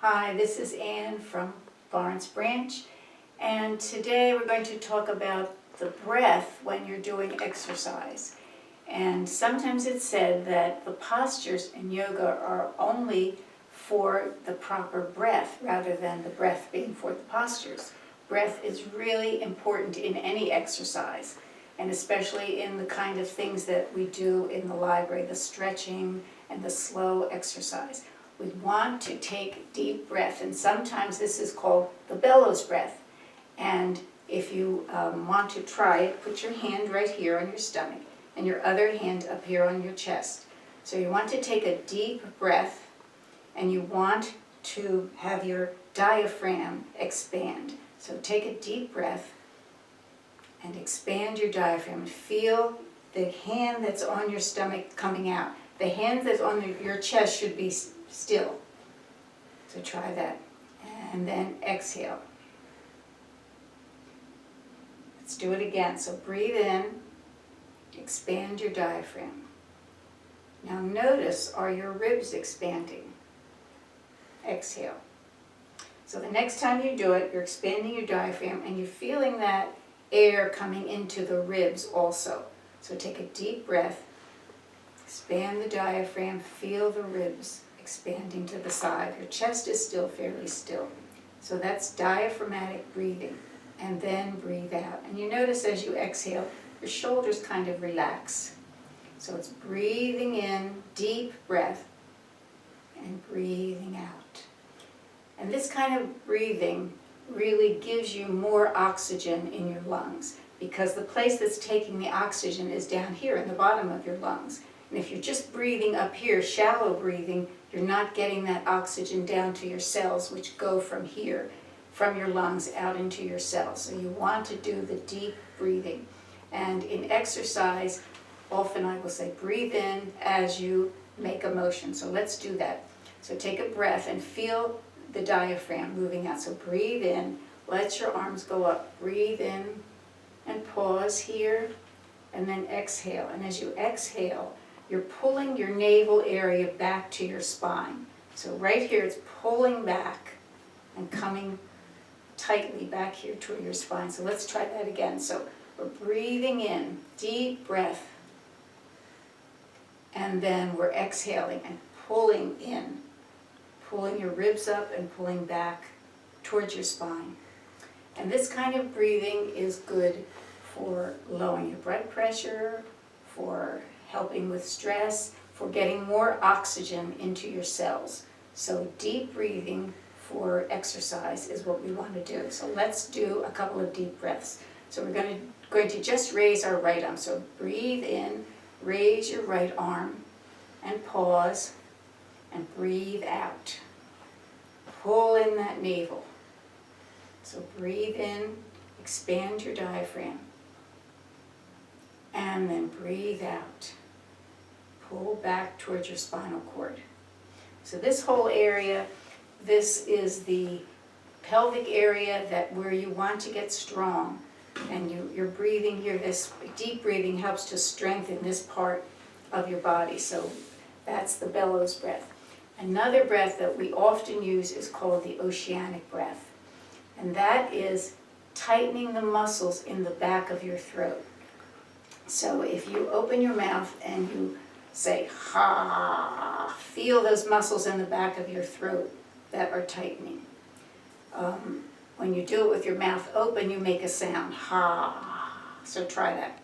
Hi, this is Ann from Lawrence Branch, and today we're going to talk about the breath when you're doing exercise. And sometimes it's said that the postures in yoga are only for the proper breath rather than the breath being for the postures. Breath is really important in any exercise, and especially in the kind of things that we do in the library, the stretching and the slow exercise. We want to take deep breath, and sometimes this is called the bellows breath. And if you want to try it, put your hand right here on your stomach and your other hand up here on your chest. So you want to take a deep breath, and you want to have your diaphragm expand. So take a deep breath and expand your diaphragm. Feel the hand that's on your stomach coming out. The hand that's on your chest should be still. So try that. And then exhale. Let's do it again. So breathe in, expand your diaphragm. Now notice, are your ribs expanding? Exhale. So the next time you do it, you're expanding your diaphragm and you're feeling that air coming into the ribs also. So take a deep breath, expand the diaphragm, feel the ribs expanding to the side. Your chest is still fairly still. So that's diaphragmatic breathing. And then breathe out. And you notice as you exhale, your shoulders kind of relax. So it's breathing in, deep breath, and breathing out. And this kind of breathing really gives you more oxygen in your lungs, because the place that's taking the oxygen is down here in the bottom of your lungs. And if you're just breathing up here, shallow breathing, you're not getting that oxygen down to your cells, which go from here, from your lungs out into your cells. So you want to do the deep breathing. And in exercise, often I will say breathe in as you make a motion. So let's do that. So take a breath and feel the diaphragm moving out. So breathe in, let your arms go up. Breathe in and pause here, and then exhale. And as you exhale, you're pulling your navel area back to your spine. So right here, it's pulling back and coming tightly back here to your spine. So let's try that again. So we're breathing in, deep breath, and then we're exhaling and pulling in, pulling your ribs up and pulling back towards your spine. And this kind of breathing is good for lowering your blood pressure, for helping with stress, for getting more oxygen into your cells. So deep breathing for exercise is what we want to do. So let's do a couple of deep breaths. So we're going to just raise our right arm. So breathe in, raise your right arm, and pause, and breathe out. Pull in that navel. So breathe in, expand your diaphragm, and then breathe out. Pull back towards your spinal cord. So this whole area, this is the pelvic area where you want to get strong. And you're breathing here. This deep breathing helps to strengthen this part of your body. So that's the bellows breath. Another breath that we often use is called the oceanic breath. And that is tightening the muscles in the back of your throat. So if you open your mouth and you say, ha, feel those muscles in the back of your throat that are tightening. When you do it with your mouth open, you make a sound, ha. So try that.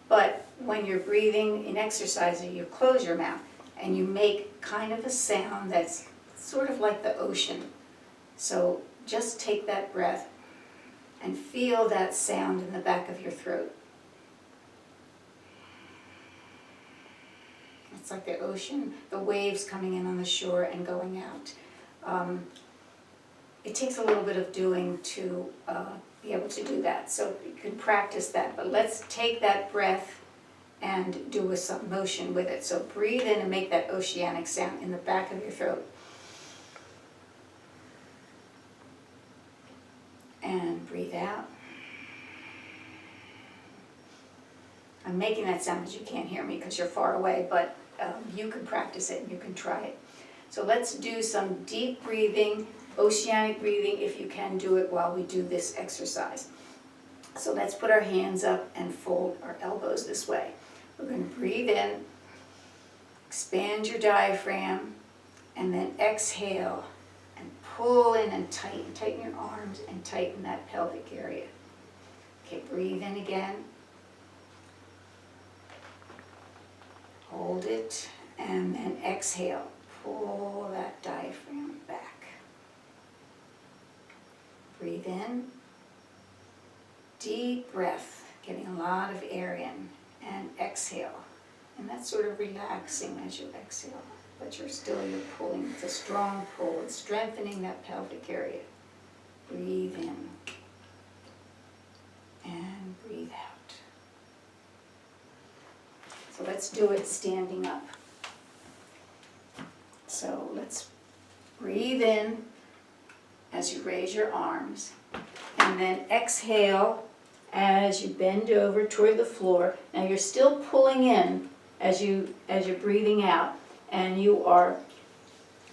But when you're breathing in exercise, you close your mouth and you make kind of a sound that's sort of like the ocean. So just take that breath and feel that sound in the back of your throat. It's like the ocean, the waves coming in on the shore and going out. It takes a little bit of doing to be able to do that. So you can practice that. But let's take that breath and do some motion with it. So breathe in and make that oceanic sound in the back of your throat. And breathe out. I'm making that sound because you can't hear me because you're far away, but you can practice it and you can try it. So let's do some deep breathing oceanic breathing if you can do it while we do this exercise. So let's put our hands up and fold our elbows this way. We're going to breathe in, expand your diaphragm, and then exhale and pull in and tighten. Tighten your arms and tighten that pelvic area. Okay, breathe in again. Hold it, and then exhale. Pull that diaphragm back. Breathe in. Deep breath, getting a lot of air in, and exhale. And that's sort of relaxing as you exhale, but you're pulling. It's a strong pull. It's strengthening that pelvic area. Breathe in and breathe out. So let's do it standing up. So let's breathe in as you raise your arms, and then exhale as you bend over toward the floor. Now you're still pulling in as you're breathing out, and you are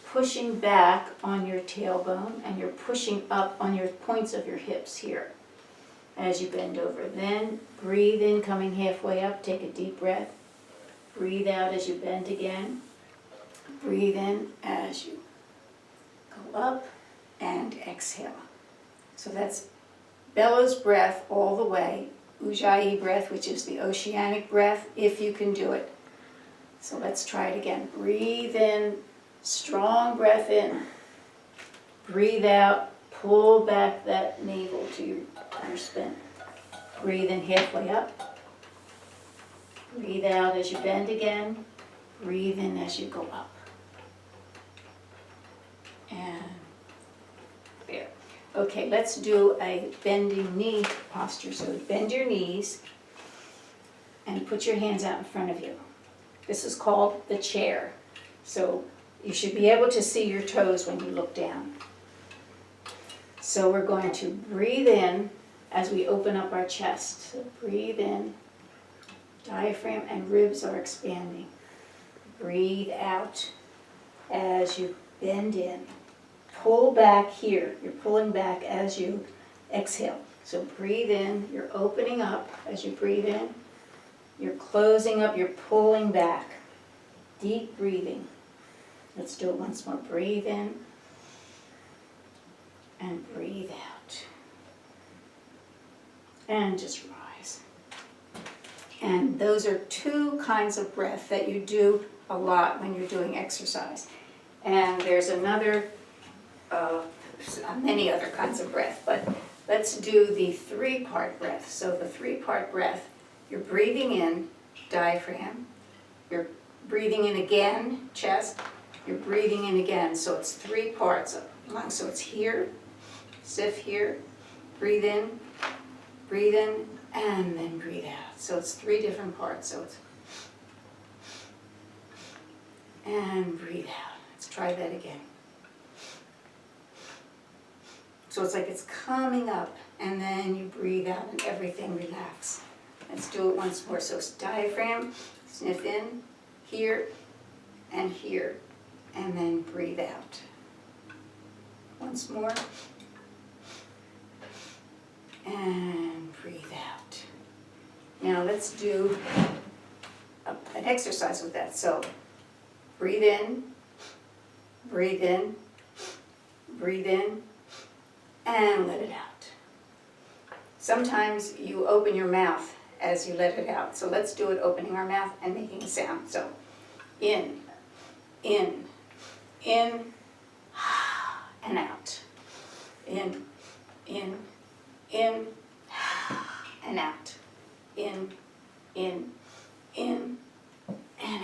pushing back on your tailbone, and you're pushing up on your points of your hips here as you bend over. Then breathe in, coming halfway up, take a deep breath. Breathe out as you bend again. Breathe in as you go up, and exhale. So that's bellows breath all the way, Ujjayi breath, which is the oceanic breath, if you can do it. So let's try it again. Breathe in, strong breath in. Breathe out, pull back that navel to your spine. Breathe in halfway up. Breathe out as you bend again. Breathe in as you go up. And there. Okay, let's do a bending knee posture. So bend your knees and put your hands out in front of you. This is called the chair. So you should be able to see your toes when you look down. So we're going to breathe in as we open up our chest. So breathe in. Diaphragm and ribs are expanding. Breathe out as you bend in. Pull back here. You're pulling back as you exhale. So breathe in. You're opening up as you breathe in. You're closing up. You're pulling back. Deep breathing. Let's do it once more. Breathe in and breathe out. And just rise. And those are two kinds of breath that you do a lot when you're doing exercise. And there's many other kinds of breath, but let's do the three-part breath. So the three-part breath, you're breathing in, diaphragm, you're breathing in again, chest, you're breathing in again. So it's three parts of lungs. So it's here, stiff here, breathe in, and then breathe out. So it's three different parts. So it's and breathe out. Let's try that again. So it's like it's coming up, and then you breathe out and everything relax. Let's do it once more. So it's diaphragm, sniff in, here, and then breathe out. Once more. And breathe out. Now let's do an exercise with that. So breathe in, breathe in, breathe in, and let it out. Sometimes you open your mouth as you let it out. So let's do it opening our mouth and making a sound. So in, and out. In, and out. In, and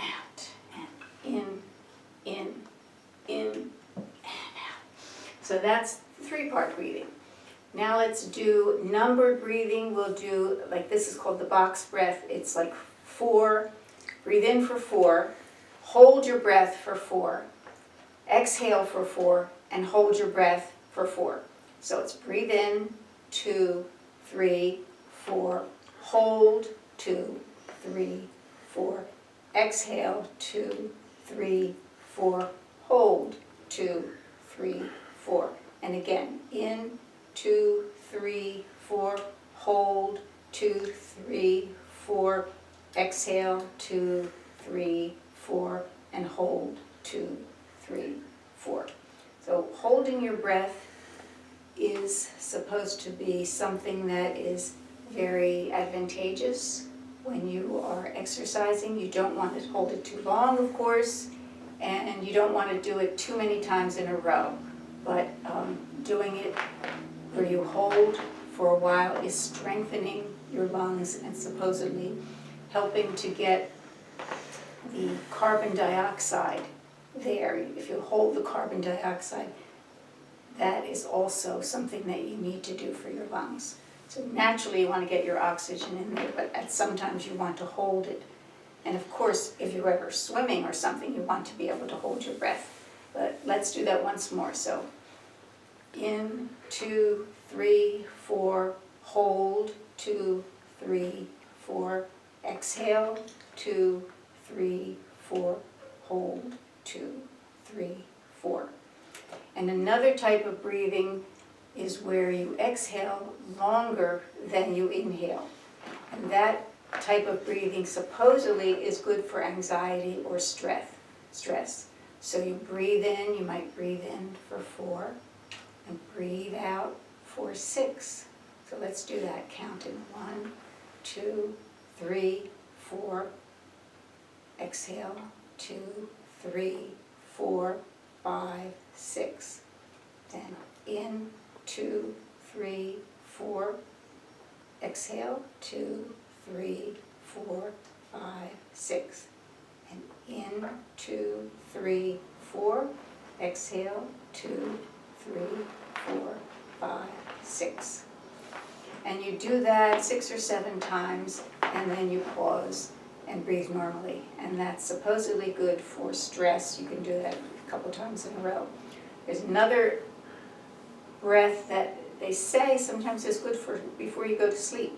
out. And in, and out. So that's three-part breathing. Now let's do numbered breathing. We'll do, like this is called the box breath. It's like 4. Breathe in for 4. Hold your breath for 4. Exhale for 4. And hold your breath for 4. So it's breathe in, 2, 3, 4. Hold, 2, 3, 4. Exhale, 2, 3, 4. Hold, 2, 3, 4. And again, in, 2, 3, 4, hold, 2, 3, 4, exhale, 2, 3, 4, and hold, 2, 3, 4. So holding your breath is supposed to be something that is very advantageous when you are exercising. You don't want to hold it too long, of course, and you don't want to do it too many times in a row. But doing it where you hold for a while is strengthening your lungs and supposedly helping to get the carbon dioxide there. If you hold the carbon dioxide, that is also something that you need to do for your lungs. So naturally you want to get your oxygen in there, but sometimes you want to hold it. And of course, if you're ever swimming or something, you want to be able to hold your breath. But let's do that once more. So in, 2, 3, 4, hold, 2, 3, 4, exhale, 2, 3, 4, hold, 2, 3, 4. And another type of breathing is where you exhale longer than you inhale. And that type of breathing supposedly is good for anxiety or stress. So you breathe in, you might breathe in for 4, and breathe out for 6. So let's do that. Count in 1, 2, 3, 4. Exhale, 2, 3, 4, 5, 6. Then in, 2, 3, 4. Exhale, 2, 3, 4, 5, 6. And in, 2, 3, 4. Exhale, 2, 3, 4, 5, 6. And you do that 6 or 7 times, and then you pause and breathe normally. And that's supposedly good for stress. You can do that a couple times in a row. There's another breath that they say sometimes is good for before you go to sleep.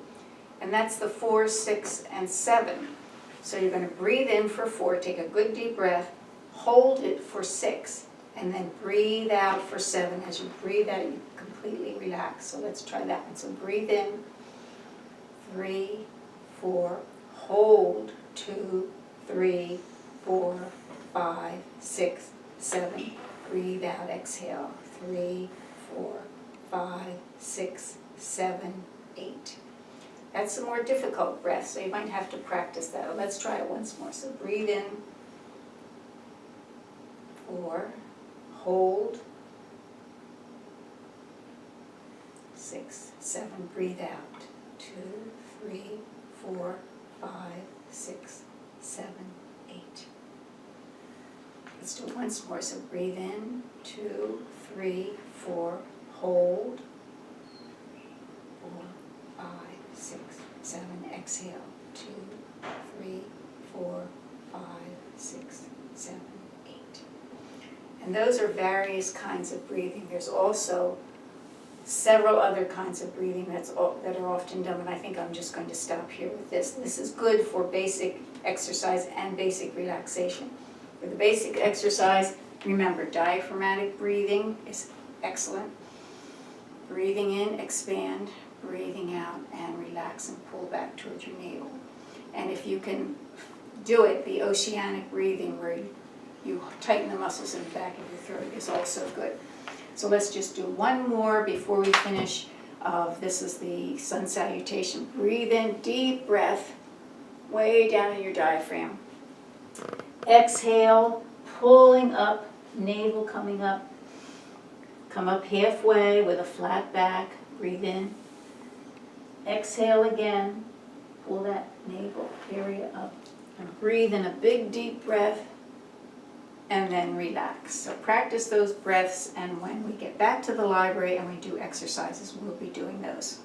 And that's the 4, 6, and 7. So you're going to breathe in for 4, take a good deep breath, hold it for 6, and then breathe out for 7. As you breathe out, you completely relax. So let's try that one. So breathe in, 3, 4, hold, 2, 3, 4, 5, 6, 7. Breathe out, exhale, 3, 4, 5, 6, 7, 8. That's a more difficult breath, so you might have to practice that. Let's try it once more. So breathe in, 4, hold, 6, 7, breathe out, 2, 3, 4, 5, 6, 7, 8. Let's do it once more. So breathe in, 2, 3, 4, hold, 4, 5, 6, 7, exhale, 2, 3, 4, 5, 6, 7, 8. And those are various kinds of breathing. There's also several other kinds of breathing that are often done, and I think I'm just going to stop here with this. This is good for basic exercise and basic relaxation. For the basic exercise, remember, diaphragmatic breathing is excellent. Breathing in, expand, breathing out, and relax and pull back towards your navel. And if you can do it, the oceanic breathing where you tighten the muscles in the back of your throat is also good. So let's just do one more before we finish. This is the sun salutation. Breathe in, deep breath, way down in your diaphragm. Exhale, pulling up, navel coming up. Come up halfway with a flat back. Breathe in. Exhale again. Pull that navel area up. And breathe in a big deep breath. And then relax. So practice those breaths, and when we get back to the library and we do exercises, we'll be doing those.